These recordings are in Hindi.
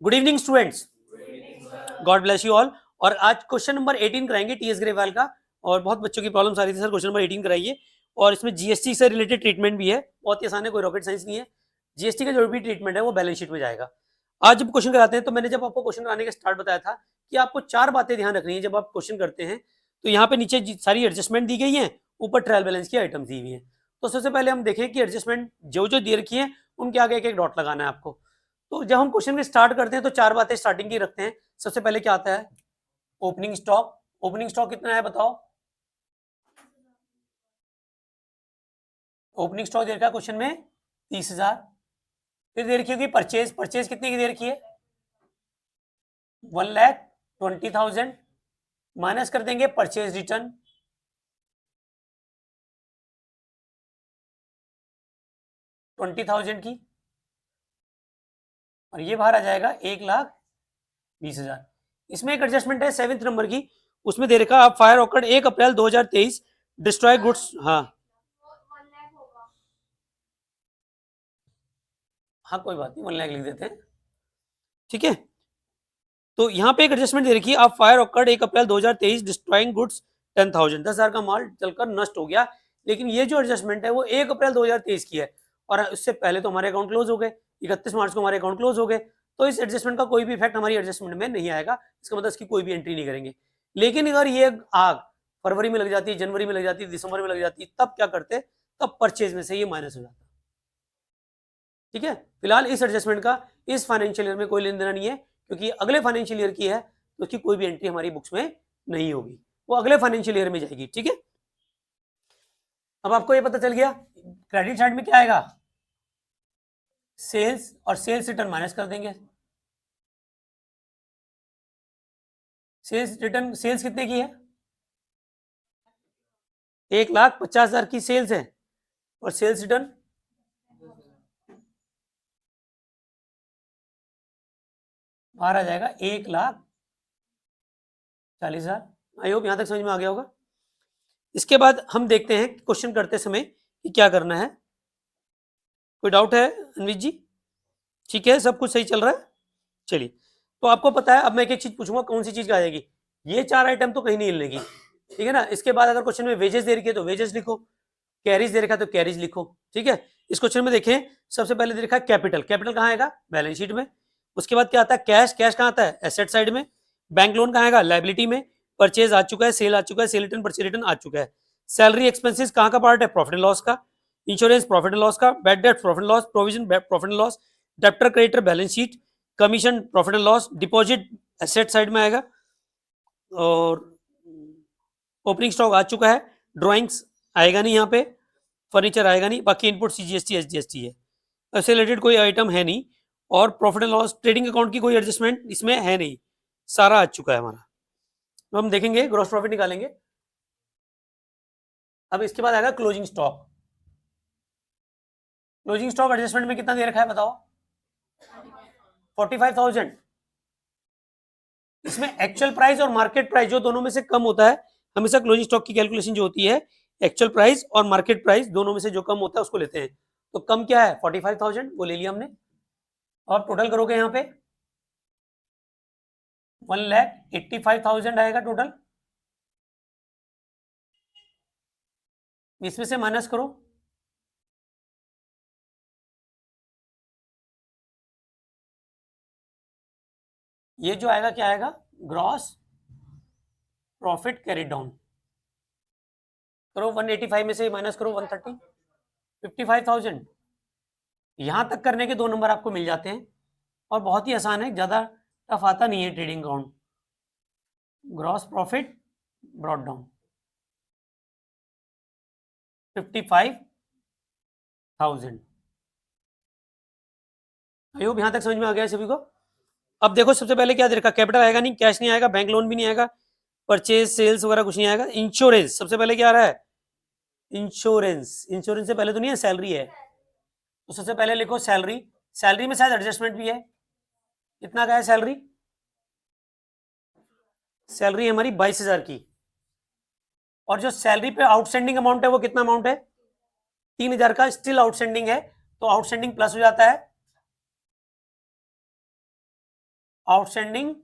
Good evening students, God bless you all. और आज क्वेश्चन नंबर 18 कराएंगे टीएस ग्रेवाल का। और बहुत बच्चों की प्रॉब्लम आ रही थी सर क्वेश्चन नंबर 18 कराइए, और इसमें जीएसटी से रिलेटेड ट्रीटमेंट भी है। बहुत ही आसान है, कोई रॉकेट साइंस नहीं है। जीएसटी का जो भी ट्रीटमेंट है वो बैलेंस शीट में जाएगा। आज जब क्वेश्चन कराते हैं तो मैंने जब आपको क्वेश्चन कराने का स्टार्ट बताया था कि आपको 4 बातें ध्यान रखनी है जब आप क्वेश्चन करते हैं। तो यहाँ पे नीचे सारी एडजस्टमेंट दी गई है, ऊपर ट्रायल बैलेंस की आइटम दी हुई है। तो सबसे पहले हम देखें कि एडजस्टमेंट जो जो दे रखी है उनके आगे एक एक डॉट लगाना है आपको। तो जब हम क्वेश्चन में स्टार्ट करते हैं तो 4 बातें स्टार्टिंग की रखते हैं। सबसे पहले क्या आता है? Opening stock. ओपनिंग स्टॉक कितना है बताओ? ओपनिंग स्टॉक दे रखा है क्वेश्चन में 30,000। फिर दे रखी होगी परचेज। परचेज कितने की दे रखी है? 1,20,000 माइनस कर देंगे परचेज रिटर्न 20,000 की, और ये बाहर आ जाएगा 1,20,000। इसमें एक एडजस्टमेंट है 7th नंबर की, उसमें दे रखा आप फायर ऑकर्ड 1 अप्रैल 2023 डिस्ट्रॉय गुड्स। हाँ हाँ कोई बात नहीं, 1 लाख लिख देते हैं, ठीक है। तो यहाँ पे एक एडजस्टमेंट दे रखी है आप फायर ऑकर्ड 1 अप्रैल 2023 डिस्ट्रॉइंग गुड्स 10,000, 10,000 का माल चलकर नष्ट हो गया। लेकिन ये जो एडजस्टमेंट है वो 1 अप्रैल 2023 की है, और उससे पहले तो हमारे अकाउंट क्लोज हो गए, 31 मार्च को हमारे अकाउंट क्लोज हो गए। तो इस एडजस्टमेंट का कोई भी इफेक्ट हमारी एडजस्टमेंट में नहीं आएगा, इसका मतलब इसकी कोई भी एंट्री नहीं करेंगे। लेकिन अगर ये आग फरवरी में लग जाती है, जनवरी में लग जाती है, दिसंबर में लग जाती है, तब क्या करते? तब परचेज में से ये माइनस हो जाता है, ठीक है। फिलहाल इस एडजस्टमेंट का इस फाइनेंशियल ईयर में कोई लेन देना नहीं है, क्योंकि अगले फाइनेंशियल ईयर की है, तो उसकी कोई भी एंट्री हमारी बुक्स में नहीं होगी, वो अगले फाइनेंशियल ईयर में जाएगी, ठीक है। अब आपको ये पता चल गया क्रेडिट साइड में क्या आएगा? सेल्स, और सेल्स रिटर्न माइनस कर देंगे। सेल्स रिटर्न, सेल्स कितने की है? 1,50,000 की सेल्स है, और सेल्स रिटर्न बाहर आ जाएगा 1,40,000। आई होप यहां तक समझ में आ गया होगा। इसके बाद हम देखते हैं क्वेश्चन करते समय कि क्या करना है। कोई डाउट है अनवित जी? ठीक है, सब कुछ सही चल रहा है, चलिए। तो आपको पता है, अब मैं एक एक चीज पूछूंगा कौन सी चीज आ जाएगी। ये 4 आइटम तो कहीं नहीं हिलनेगी, ठीक है ना। इसके बाद अगर क्वेश्चन में वेजेस दे रखी है तो वेजेस लिखो, कैरीज दे रखा है तो कैरीज लिखो, ठीक है। इस क्वेश्चन में देखें, सबसे पहले दे रखा है कैपिटल। कैपिटल कहाँ आएगा? बैलेंस शीट में। उसके बाद क्या आता है? कैश। कैश कहाँ आता है? एसेट साइड में। बैंक लोन कहाँ आएगा? लाइबिलिटी में। परचेज आ चुका है, सेल आ चुका है, सेल रिटर्न परचेज रिटर्न आ चुका है। सैलरी एक्सपेंसिस कहाँ का पार्ट है? प्रॉफिट एंड लॉस का। इंश्योरेंस प्रॉफिट एंड लॉस का। Bad debt profit and loss. Provision profit and loss. Debtor creditor balance sheet. Commission profit and loss. Deposit asset side में आएगा, और ओपनिंग स्टॉक आ चुका है। ड्राइंग्स आएगा नहीं यहाँ पे, फर्नीचर आएगा नहीं, बाकी इनपुट सीजीएसटी एसजीएसटी है, इससे रिलेटेड कोई आइटम है नहीं। और profit and loss trading account की कोई एडजस्टमेंट इसमें है नहीं, सारा आ चुका है हमारा। तो हम देखेंगे ग्रॉस प्रॉफिट निकालेंगे। अब इसके बाद आएगा closing stock. Closing stock adjustment में कितना दे रखा है बताओ? 45,000। इसमें एक्चुअल प्राइस और मार्केट प्राइस जो दोनों में से कम होता है, हमेशा क्लोजिंग स्टॉक की कैलकुलेशन जो होती है एक्चुअल प्राइस और मार्केट प्राइस दोनों में से जो कम होता है उसको लेते हैं। तो कम क्या है? 45,000, वो ले लिया हमने। और टोटल करोगे यहाँ पे 1,85,000 आएगा टोटल। इसमें से माइनस करो, ये जो आएगा क्या आएगा? ग्रॉस प्रॉफिट कैरी डाउन करो। 185 में से माइनस करो 130, 55,000। यहां तक करने के 2 नंबर आपको मिल जाते हैं, और बहुत ही आसान है, ज्यादा टफ आता नहीं है trading account. Gross profit brought down 55,000। I hope यहां तक समझ में आ गया सभी को। अब देखो सबसे पहले क्या दे रखा? कैपिटल आएगा नहीं, कैश नहीं आएगा, बैंक लोन भी नहीं आएगा, परचेज सेल्स वगैरह कुछ नहीं आएगा। इंश्योरेंस सबसे पहले क्या आ रहा है? इंश्योरेंस। इंश्योरेंस से पहले तो नहीं है, सैलरी है, तो सबसे पहले लिखो सैलरी। सैलरी में शायद एडजस्टमेंट भी है। कितना का है सैलरी? सैलरी हमारी 22,000 की, और जो सैलरी पे आउटस्टैंडिंग अमाउंट है वो कितना अमाउंट है? 3,000 का स्टिल आउटस्टैंडिंग है, तो आउटस्टैंडिंग प्लस हो जाता है आउटस्टैंडिंग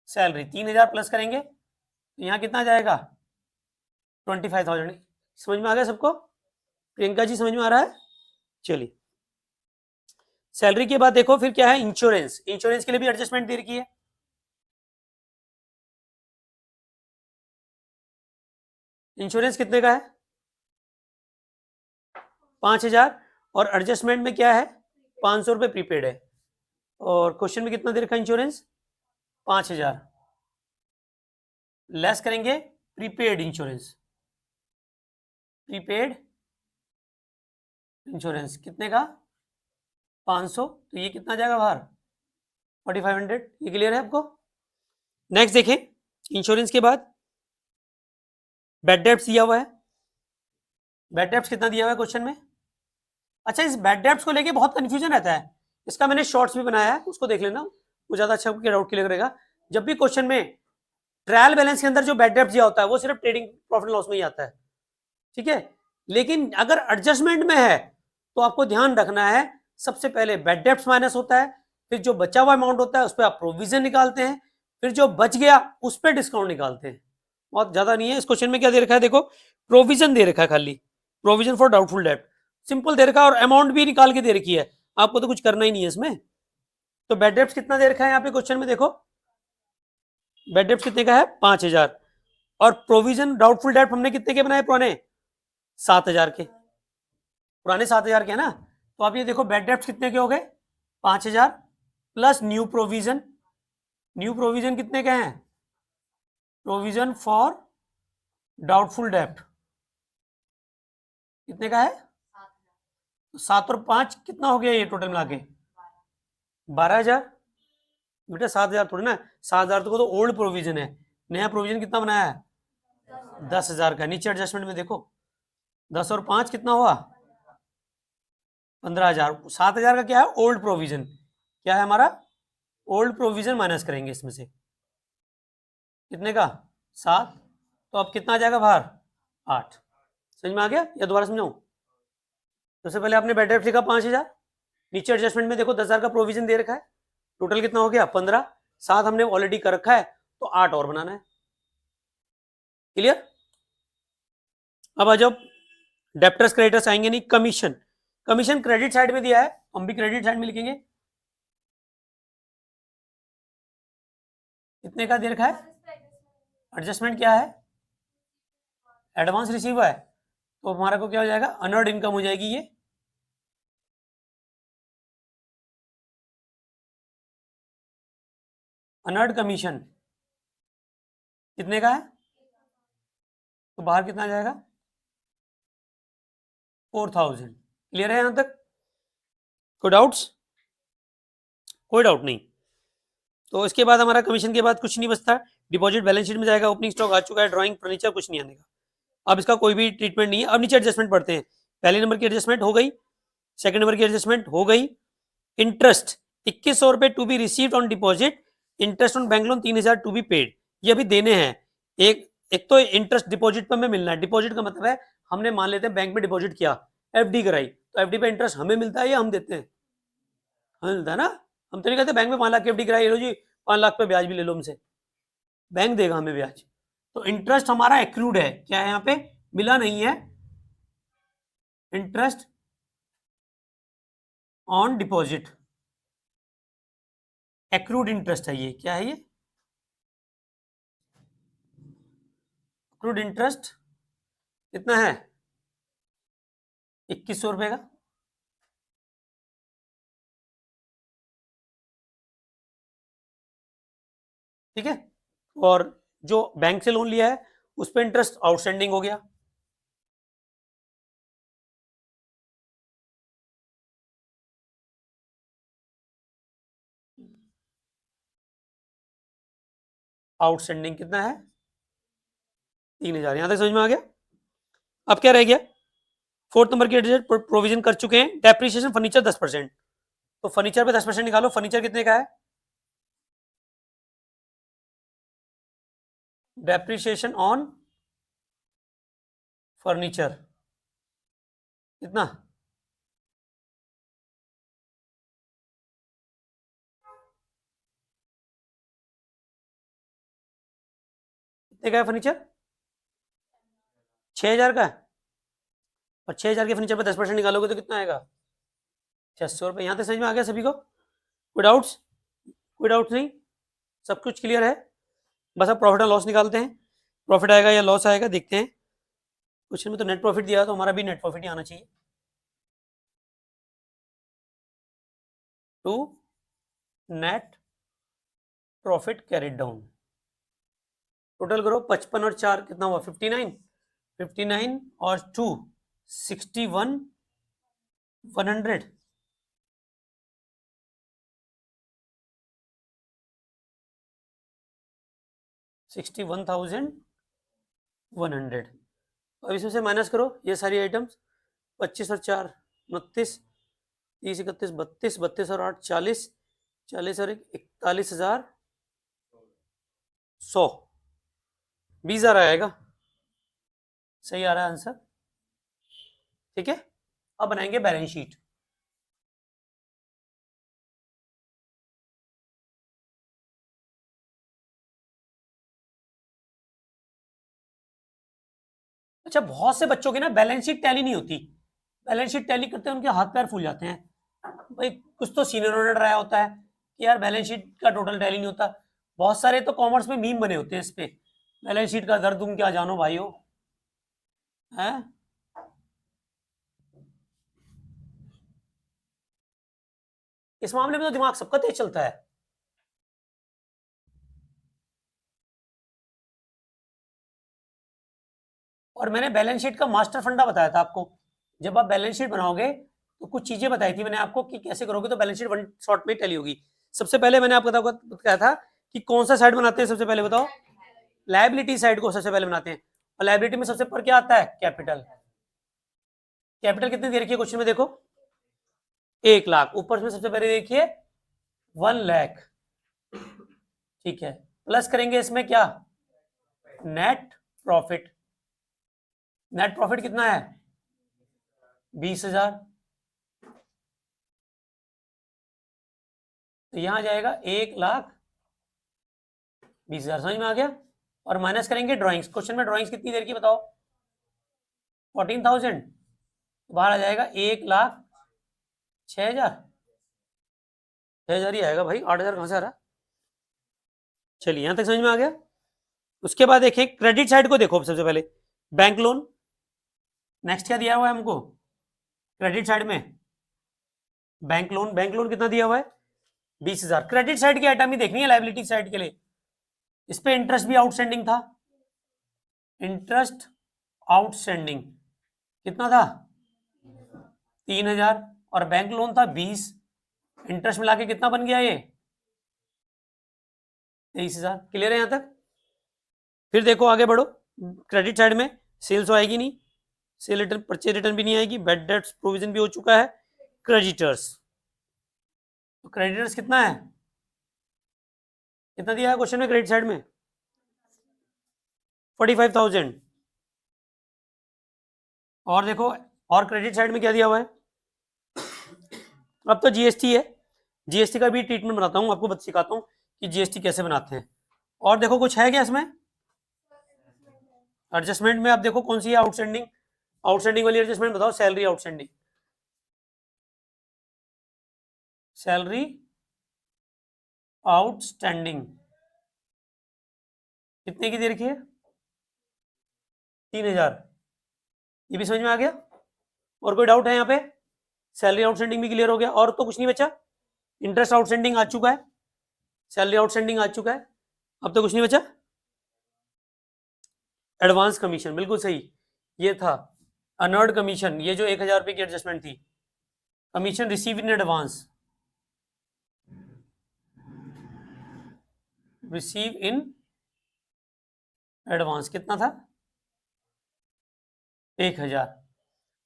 सैलरी 3,000 प्लस करेंगे तो यहाँ कितना जाएगा 25,000। समझ में आ गया सबको? प्रियंका जी समझ में आ रहा है? चलिए, सैलरी के बाद देखो फिर क्या है, इंश्योरेंस। इंश्योरेंस के लिए भी एडजस्टमेंट दे रखी है। इंश्योरेंस कितने का है 5,000, और एडजस्टमेंट में क्या है 500 रुपए प्रीपेड है। और क्वेश्चन में कितना दे रखा है इंश्योरेंस 5,000, लेस करेंगे प्रीपेड इंश्योरेंस। प्रीपेड इंश्योरेंस कितने का 500, तो ये कितना जाएगा बाहर 4,500। ये क्लियर है आपको? नेक्स्ट देखें, इंश्योरेंस के बाद बैड डेब्ट्स दिया हुआ है। बैड डेब्ट्स कितना दिया हुआ है क्वेश्चन में? अच्छा, इस बैड डेब्ट्स को लेके बहुत कंफ्यूजन रहता है, इसका मैंने शॉर्ट्स भी बनाया है, उसको देख लेना, वो ज्यादा अच्छा डाउट क्लियर करेगा। जब भी क्वेश्चन में ट्रायल बैलेंस के अंदर जो बैड डेब्ट दिया होता है वो सिर्फ ट्रेडिंग प्रॉफिट लॉस में ही आता है, ठीक है। लेकिन अगर एडजस्टमेंट में है तो आपको ध्यान रखना है, सबसे पहले बैड डेब्ट्स माइनस होता है, फिर जो बचा हुआ अमाउंट होता है उस पर आप प्रोविजन निकालते हैं, फिर जो बच गया उस पर डिस्काउंट निकालते हैं। बहुत ज्यादा नहीं है। इस क्वेश्चन में क्या दे रखा है देखो, प्रोविजन दे रखा है, खाली प्रोविजन फॉर डाउटफुल डेब्ट, सिंपल दे रखा है, और अमाउंट भी निकाल के दे रखी है, आपको तो कुछ करना ही नहीं है इसमें। तो बैड डेब्ट्स कितना दे रखा है यहाँ पे क्वेश्चन में देखो, बैड डेब्ट्स कितने का है 5,000, और प्रोविजन डाउटफुल डेब्ट हमने कितने के बनाए पुराने 7,000 के, पुराने 7,000 के है ना। तो आप ये देखो बैड डेब्ट्स कितने के हो गए 5,000 plus new provision. New provision कितने के हैं, प्रोविजन फॉर डाउटफुल डेब्ट कितने का है 7 और 5 कितना हो गया ये टोटल मिला के 12,000। बेटा 7,000 थोड़ी ना, 7,000 तो ओल्ड प्रोविजन है, नया प्रोविजन कितना बनाया है 10,000 का। नीचे एडजस्टमेंट में देखो 10 और 5 कितना हुआ 15,000। 7,000 का क्या है ओल्ड प्रोविजन, क्या है हमारा ओल्ड प्रोविजन, माइनस करेंगे इसमें से कितने का 7, तो अब कितना आ जाएगा बाहर 8। समझ में आ गया या दोबारा समझाऊं? सबसे पहले आपने बैड डेब्ट लिखा 5,000, नीचे एडजस्टमेंट में देखो 10,000 का प्रोविजन दे रखा है, टोटल कितना हो गया 15, 7 हमने ऑलरेडी कर रखा है तो 8 और बनाना है। क्लियर? अब आ जाओ, डेप्टर्स क्रेडिटर्स आएंगे नहीं। कमीशन, कमीशन क्रेडिट साइड में दिया है, हम भी क्रेडिट साइड में लिखेंगे। कितने का दे रखा है एडजस्टमेंट क्या है एडवांस रिसीव है, तो हमारा को क्या हो जाएगा अनअर्न्ड इनकम हो जाएगी ये। अनअर्न्ड कमीशन कितने का है, तो बाहर कितना आ जाएगा 4,000। क्लियर है यहां तक? कोई डाउट्स? कोई डाउट नहीं। तो इसके बाद हमारा कमीशन के बाद कुछ नहीं बचता, डिपॉजिट बैलेंस शीट में जाएगा, ओपनिंग स्टॉक आ चुका है, ड्राइंग फर्नीचर कुछ नहीं आने का, अब इसका कोई भी ट्रीटमेंट नहीं है। अब नीचे एडजस्टमेंट पढ़ते हैं। पहले नंबर की एडजस्टमेंट हो गई, सेकंड नंबर की एडजस्टमेंट हो गई। इंटरेस्ट 2,100 रुपए to be received on deposit, interest on bank loan 3,000 to be paid, ये अभी देने हैं। एक तो इंटरेस्ट डिपॉजिट पर में मिलना है, डिपॉजिट का मतलब है हमने मान लेते हैं बैंक में डिपॉजिट किया, एफडी कराई, तो एफडी पे इंटरेस्ट हमें मिलता है या हम देते हैं, हमें मिलता है ना। हम तो नहीं कहते बैंक में 5 लाख की एफडी कराई, लो जी 5 लाख पे ब्याज भी ले लो हमसे, बैंक देगा हमें ब्याज। तो इंटरेस्ट हमारा एक्रूड है, क्या है यहाँ पे मिला नहीं है, interest on deposit, accrued interest है ये, क्या है ये एक्रूड इंटरेस्ट, कितना है 2,100 रुपए का। ठीक है, और जो बैंक से लोन लिया है उस पर इंटरेस्ट आउटस्टैंडिंग हो गया। आउटस्टैंडिंग कितना है 3,000, यहां तक समझ में आ गया। अब क्या रह गया, फोर्थ नंबर की प्रोविजन कर चुके हैं, डेप्रिसिएशन फर्नीचर 10%, तो फर्नीचर पे 10% निकालो, फर्नीचर कितने का है डेप्रिसिएशन ऑन फर्नीचर कितना, कितने का है फर्नीचर? 6,000 का है। और 6,000 के फर्नीचर पर 10% निकालोगे तो कितना आएगा? 600 रुपये। यहाँ तक समझ में आ गया सभी को? कोई डाउट्स? कोई डाउट नहीं, सब कुछ क्लियर है। बस अब प्रॉफिट एंड लॉस निकालते हैं, प्रॉफिट आएगा या लॉस आएगा देखते हैं। क्वेश्चन में तो नेट प्रॉफिट दिया है, तो हमारा भी नेट प्रॉफिट ही आना चाहिए। To net profit carried down, total करो 55 और 4 कितना हुआ? 59। 59 और 2 61 100। $61,100। अब इसमें से माइनस करो ये सारी आइटम्स। 25 और 4 29, 30 31 32, 32 और 8 40, 40 और 41,100, 20,000 आएगा। सही आ रहा है आंसर, ठीक है। अब बनाएंगे बैलेंस शीट। अच्छा, बहुत से बच्चों की ना बैलेंस शीट टैली नहीं होती। बैलेंस शीट टैली करते हैं उनके हाथ पैर फूल जाते हैं। भाई कुछ तो सीनियरों ने डराया होता है कि यार बैलेंस शीट का टोटल टैली नहीं होता। बहुत सारे तो कॉमर्स में मीम बने होते हैं इस पे, बैलेंस शीट का दर्द तुम क्या जानो भाइयों, है। इस मामले में तो दिमाग सबका तेज चलता है। और मैंने बैलेंस शीट का मास्टर फंडा बताया था आपको। जब आप बैलेंस शीट बनाओगे तो कुछ चीजें बताई थी मैंने आपको कि कैसे करोगे तो बैलेंस शीट वन शॉट में टैली होगी। सबसे पहले मैंने आपको बताया था कि कौन सा साइड बनाते हैं। सबसे पहले बताओ, लायबिलिटी साइड को सबसे पहले बनाते हैं। और लायबिलिटी में सबसे पर क्या आता है? कैपिटल। कैपिटल कितनी दे रखी है क्वेश्चन में? देखो 1 लाख। ऊपर में सबसे पहले देखिए 1 लाख, ठीक है। प्लस करेंगे इसमें क्या? Net profit. नेट प्रॉफिट कितना है? 20,000। तो यहां जाएगा 1,20,000। समझ में आ गया? और माइनस करेंगे ड्राइंग्स। क्वेश्चन में ड्राइंग्स कितनी देर की बताओ? 14,000। बाहर आ जाएगा 1,06,000। 6,000 ही आएगा भाई, 8,000 कहां से आ रहा? चलिए यहां तक समझ में आ गया। उसके बाद देखें क्रेडिट साइड को। देखो सबसे पहले बैंक लोन। नेक्स्ट क्या दिया हुआ है हमको क्रेडिट साइड में? Bank loan. बैंक लोन कितना दिया हुआ है? 20,000। क्रेडिट साइड की आइटम ही देखनी है लाइबिलिटी साइड के लिए। इस पे इंटरेस्ट भी आउटस्टैंडिंग था। इंटरेस्ट आउटस्टैंडिंग कितना था? 3,000। और बैंक लोन था 20। इंटरेस्ट मिला के कितना बन गया? ये 23,000। क्लियर है यहां तक? फिर देखो आगे बढ़ो। क्रेडिट साइड में सेल्स तो आएगी नहीं, सेल रिटर्न परचेज रिटर्न भी नहीं आएगी, बैड डेट्स प्रोविजन भी हो चुका है। क्रेडिटर्स, तो क्रेडिटर्स कितना है? कितना दिया है क्वेश्चन में क्रेडिट साइड में? 45,000। और देखो और क्रेडिट साइड में क्या दिया हुआ है? अब तो जीएसटी है। जीएसटी का भी ट्रीटमेंट बनाता हूं आपको, सिखाता हूं कि जीएसटी कैसे बनाते हैं। और देखो कुछ है क्या इसमें? एडजस्टमेंट में आप देखो कौन सी है आउटस्टैंडिंग? आउटस्टैंडिंग वाली एडजस्टमेंट बताओ। सैलरी आउटस्टैंडिंग, सैलरी आउटस्टैंडिंग कितने की दे रखी है? 3,000। ये भी समझ में आ गया? और कोई डाउट है यहाँ पे? सैलरी आउटस्टैंडिंग भी क्लियर हो गया। और तो कुछ नहीं बचा। इंटरेस्ट आउटस्टैंडिंग आ चुका है, सैलरी आउटस्टैंडिंग आ चुका है, अब तो कुछ नहीं बचा। एडवांस कमीशन, बिल्कुल सही, ये था अनर्ड कमीशन। ये जो 1,000 रुपए की एडजस्टमेंट थी, commission receive in advance, receive in advance कितना था? 1,000।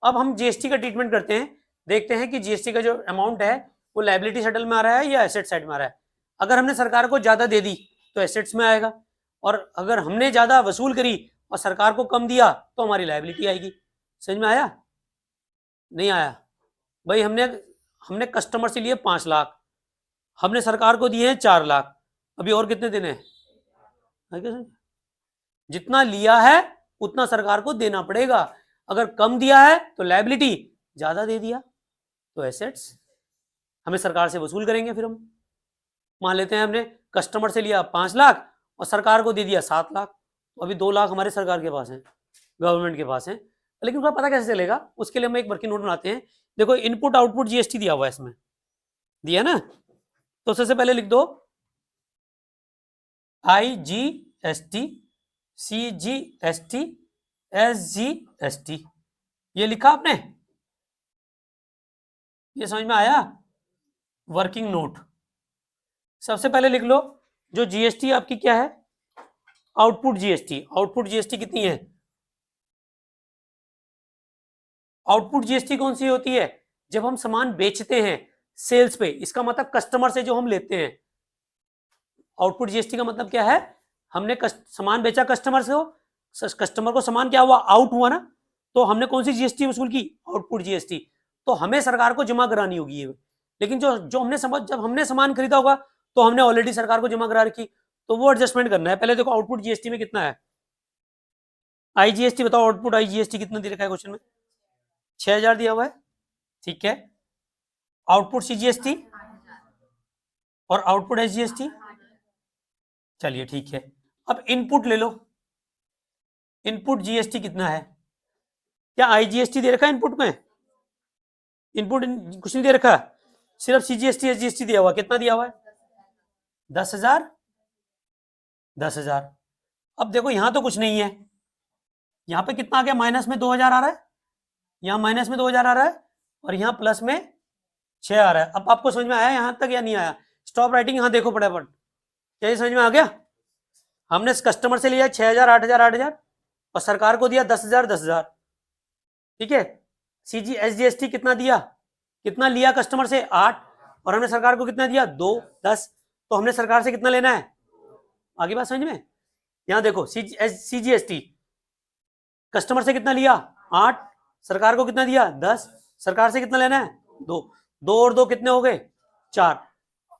अब हम जीएसटी का ट्रीटमेंट करते हैं, देखते हैं कि जीएसटी का जो अमाउंट है वो लायबिलिटी सेटल में आ रहा है या एसेट साइड में आ रहा है। अगर हमने सरकार को ज्यादा दे दी तो एसेट्स में आएगा, और अगर हमने ज्यादा वसूल करी और सरकार को कम दिया तो हमारी लायबिलिटी आएगी। समझ में आया? नहीं आया? भाई हमने हमने कस्टमर से लिए 5 लाख, हमने सरकार को दिए हैं 4 लाख, अभी और कितने देने हैं? जितना लिया है उतना सरकार को देना पड़ेगा, अगर कम दिया है तो लायबिलिटी, ज्यादा दे दिया तो एसेट्स हमें सरकार से वसूल करेंगे। फिर हम मान लेते हैं हमने कस्टमर से लिया 5 लाख और सरकार को दे दिया 7 लाख, तो अभी 2 लाख हमारे सरकार के पास हैं, गवर्नमेंट के पास हैं। लेकिन उसका पता कैसे चलेगा, उसके लिए हम एक वर्किंग नोट बनाते हैं। देखो इनपुट आउटपुट जीएसटी दिया हुआ है, इसमें दिया ना, तो सबसे पहले लिख दो IGST, CGST, SGST, ये लिखा आपने, ये समझ में आया? वर्किंग नोट सबसे पहले लिख लो, जो जीएसटी आपकी क्या है, आउटपुट जीएसटी। आउटपुट जीएसटी कितनी है? आउटपुट जीएसटी कौन सी होती है? जब हम सामान बेचते हैं सेल्स पे, इसका मतलब कस्टमर से जो हम लेते हैं। आउटपुट जीएसटी का मतलब क्या है, हमने सामान बेचा कस्टमर से, हो कस्टमर को सामान क्या हुआ, आउट हुआ ना, तो हमने कौन सी जीएसटी वसूल की, आउटपुट जीएसटी। तो हमें सरकार को जमा करानी होगी ये। लेकिन जो हमने जब हमने सामान खरीदा होगा तो हमने ऑलरेडी सरकार को जमा करा रखी, तो वो एडजस्टमेंट करना है। पहले देखो आउटपुट जीएसटी में कितना है, आईजीएसटी बताओ, आउटपुट आईजीएसटी कितना दे रखा है क्वेश्चन में, 6000 दिया हुआ है, ठीक है। आउटपुट सीजीएसटी और आउटपुट एसजीएसटी, चलिए ठीक है। अब इनपुट ले लो, इनपुट जीएसटी कितना है, क्या आईजीएसटी दे रखा है इनपुट में? इनपुट कुछ नहीं दे रखा, सिर्फ सीजीएसटी एसजीएसटी दिया हुआ। कितना दिया हुआ है? 10,000, 10,000। अब देखो यहां तो कुछ नहीं है, यहां पे कितना आ गया, माइनस में 2000 आ रहा है, यहां माइनस में 2000 आ रहा है और यहां प्लस में 6 आ रहा है। अब आपको समझ में आया यहां तक या नहीं आया? स्टॉप राइटिंग यहां देखो फटाफट, क्या ये समझ में आ गया? हमने कस्टमर से लिया 6000, 8000, 8000 और सरकार को दिया 10,000, 10,000, ठीक है। सीजी एसजीएसटी कितना दिया, कितना लिया कस्टमर से, 8, और हमने सरकार को कितना दिया, 2, 10, तो हमने सरकार से कितना लेना है? आगे बात समझ में? यहां देखो सीजीएसटी कस्टमर से कितना लिया, 8, सरकार को कितना दिया, 10, सरकार से कितना लेना है, 2, 2 और 2 कितने हो गए, 4।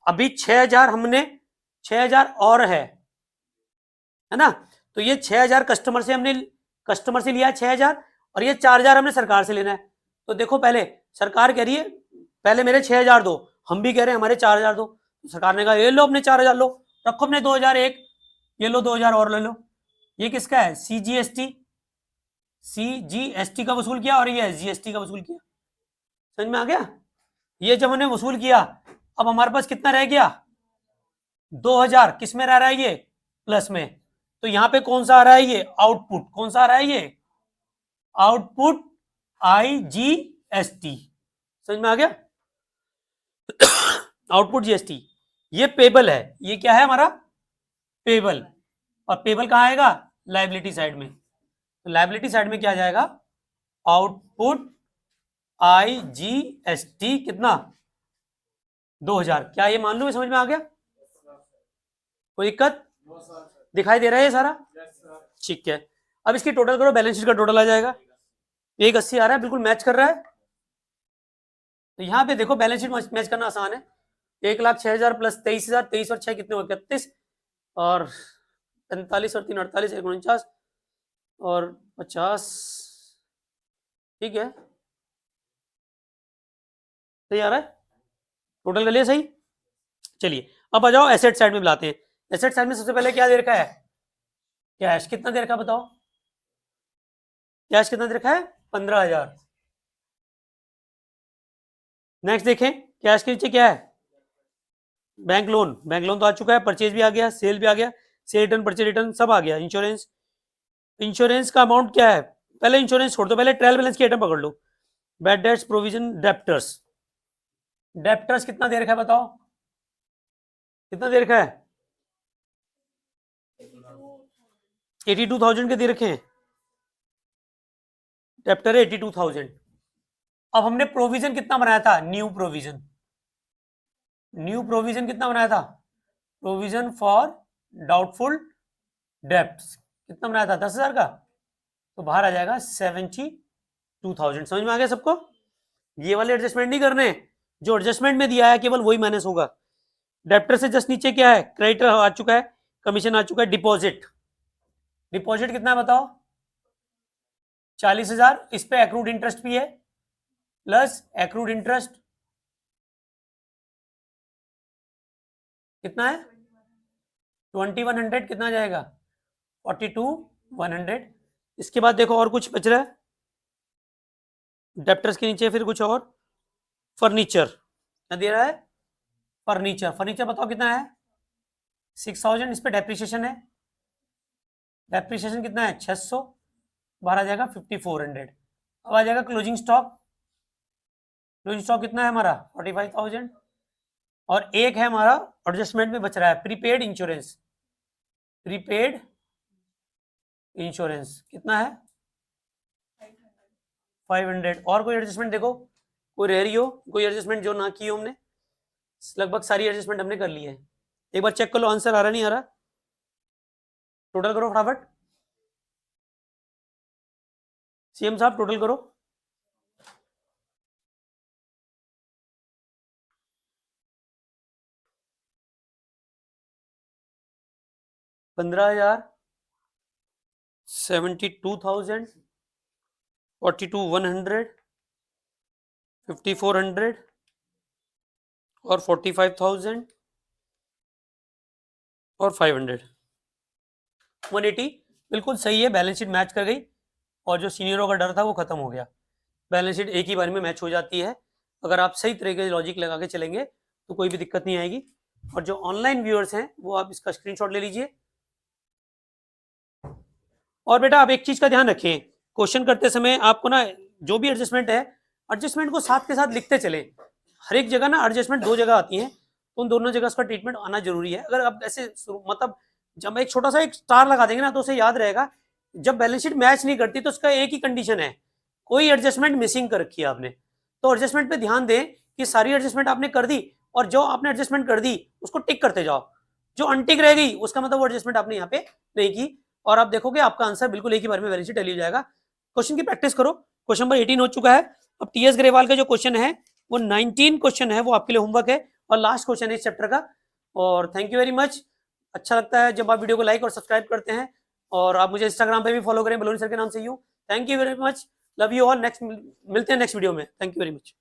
अभी 6000 हमने, 6000 और है ना, तो ये 6000 कस्टमर से हमने, कस्टमर से लिया 6000 और ये 4000 हमने सरकार से लेना है। तो देखो पहले सरकार कह रही है पहले मेरे 6000 दो, हम भी कह रहे हैं हमारे 4000 दो, तो सरकार ने कहा ये लो अपने 4000 लो, रखो अपने 2001, ये लो 2000 और ले लो। ये किसका है, सीजीएसटी, सीजीएसटी का वसूल किया और ये एसजीएसटी का वसूल किया। समझ में आ गया? ये जब हमने वसूल किया, अब हमारे पास कितना रह गया, 2000, किस में रह रहा है ये, प्लस में, तो यहां पे कौन सा आ रहा है ये, आउटपुट, कौन सा आ रहा है ये, आउटपुट आईजीएसटी। समझ में आ गया? आउटपुट जीएसटी, ये पेबल है, ये क्या है हमारा, पेबल, और पेबल कहां आएगा, लायबिलिटी साइड में। तो लायबिलिटी साइड में क्या आ जाएगा, आउटपुट आईजीएसटी कितना, 2000। क्या ये मान लो मैं समझ में आ गया, कोई दिक्कत दिखाई दे रहा है ये सारा, ठीक है। अब इसकी टोटल करो, बैलेंस शीट का टोटल आ जाएगा, 180 आ रहा है, बिल्कुल मैच कर रहा है। तो यहाँ पे देखो बैलेंस शीट मैच करना आसान है, 1,06,000 प्लस 23,000, 23 और 6 कितने हो, 31, और 45 और 3 48, 49 और 50, ठीक है, सही आ रहा है, टोटल कर लिया सही। चलिए अब आ जाओ एसेट साइड में बुलाते हैं। एसेट साइड में सबसे पहले क्या दे रखा है, कैश कितना दे रखा है बताओ, कैश कितना दे रखा है, 15,000। नेक्स्ट देखें कैश के नीचे क्या है, बैंक लोन, बैंक लोन तो आ चुका है, परचेज भी आ गया, सेल भी आ गया, सेल रिटर्न, परचेज रिटर्न सब आ गया। इंश्योरेंस, इंश्योरेंस का अमाउंट क्या है, पहले इंश्योरेंस छोड़ दो, पहले ट्रायल बैलेंस की आइटम पकड़ लो, bad debts, provision, debtors. Debtors कितना दे रखा है बताओ, कितना दे रखा है, 82,000 के दे रखे हैं, डेप्टर है 82,000। अब हमने प्रोविजन कितना बनाया था, न्यू प्रोविजन, न्यू प्रोविजन कितना बनाया था, प्रोविजन फॉर डाउटफुल डेप्ट्स कितना बनाया था, 10,000 का, तो बाहर आ जाएगा 72,000। समझ में आ गया सबको? ये वाले एडजस्टमेंट नहीं करने, जो एडजस्टमेंट में दिया है केवल वही माइनस होगा। डेप्टर से जस्ट नीचे क्या है, क्रेडिटर आ चुका है, कमीशन आ चुका है, डिपॉजिट, डिपॉजिट कितना है बताओ, 40,000, इस पे एक्रूड इंटरेस्ट भी है प्लस एक्रूड इंटरेस्ट कितना है 2100, कितना जाएगा 42,100। इसके बाद देखो और कुछ बच रहा है डेप्टर्स के नीचे, फिर कुछ और फर्नीचर क्या दे रहा है, फर्नीचर, फर्नीचर बताओ कितना है 6,000, इस पे डेप्रिसिएशन है, डेप्रिसिएशन कितना है 600, बाहर आ जाएगा 5,400। अब आ जाएगा क्लोजिंग स्टॉक, क्लोजिंग स्टॉक कितना है हमारा 45,000, और एक है हमारा एडजस्टमेंट में बच रहा है प्रीपेड इंश्योरेंस, प्रीपेड इंश्योरेंस कितना है 500। और कोई एडजस्टमेंट देखो, कोई रह रही हो, कोई एडजस्टमेंट जो ना की हो हमने, लगभग सारी एडजस्टमेंट हमने कर ली है। एक बार चेक कर लो आंसर आ रहा नहीं आ रहा, टोटल करो फटाफट, सीएम साहब टोटल करो। 15,000, 72,000, 42,100, 5,400 और 45,000 और 500, 180 बिल्कुल सही है। बैलेंस शीट मैच कर गई और जो सीनियरों का डर था वो खत्म हो गया। बैलेंस शीट एक ही बार में मैच हो जाती है, अगर आप सही तरीके से लॉजिक लगा के चलेंगे तो कोई भी दिक्कत नहीं आएगी। और जो ऑनलाइन व्यूअर्स हैं वो आप इसका स्क्रीनशॉट ले लीजिए। और बेटा आप एक चीज का ध्यान रखें, क्वेश्चन करते समय आपको ना जो भी एडजस्टमेंट है, एडजस्टमेंट को साथ के साथ लिखते चले। हर एक जगह ना एडजस्टमेंट दो जगह आती है, तो उन दोनों जगह उसका ट्रीटमेंट आना जरूरी है। अगर आप ऐसे मतलब जब एक छोटा सा एक स्टार लगा देंगे ना तो उसे याद रहेगा, जब बैलेंस शीट मैच नहीं करती तो उसका एक ही कंडीशन है, कोई एडजस्टमेंट मिसिंग कर रखी है आपने। तो एडजस्टमेंट पे ध्यान दें कि सारी एडजस्टमेंट आपने कर दी, और जो आपने एडजस्टमेंट कर दी उसको टिक करते जाओ, जो अनटिक रह गई उसका मतलब वो एडजस्टमेंट आपने यहाँ पे नहीं की, और आप देखोगे आपका आंसर बिल्कुल एक ही बार में बैलेंस शीट टैली हो जाएगा। क्वेश्चन की प्रैक्टिस करो। क्वेश्चन नंबर 18 हो चुका है। अब टीएस ग्रेवाल का जो क्वेश्चन है वो 19 क्वेश्चन है, वो आपके लिए होमवर्क है और लास्ट क्वेश्चन है इस चैप्टर का। और थैंक यू वेरी मच। अच्छा लगता है जब आप वीडियो को लाइक और सब्सक्राइब करते हैं, और आप मुझे इंस्टाग्राम पे भी फॉलो करें बलोनी सर के नाम से। You thank you very much, love you all. Next मिलते हैं नेक्स्ट वीडियो में। Thank you very much.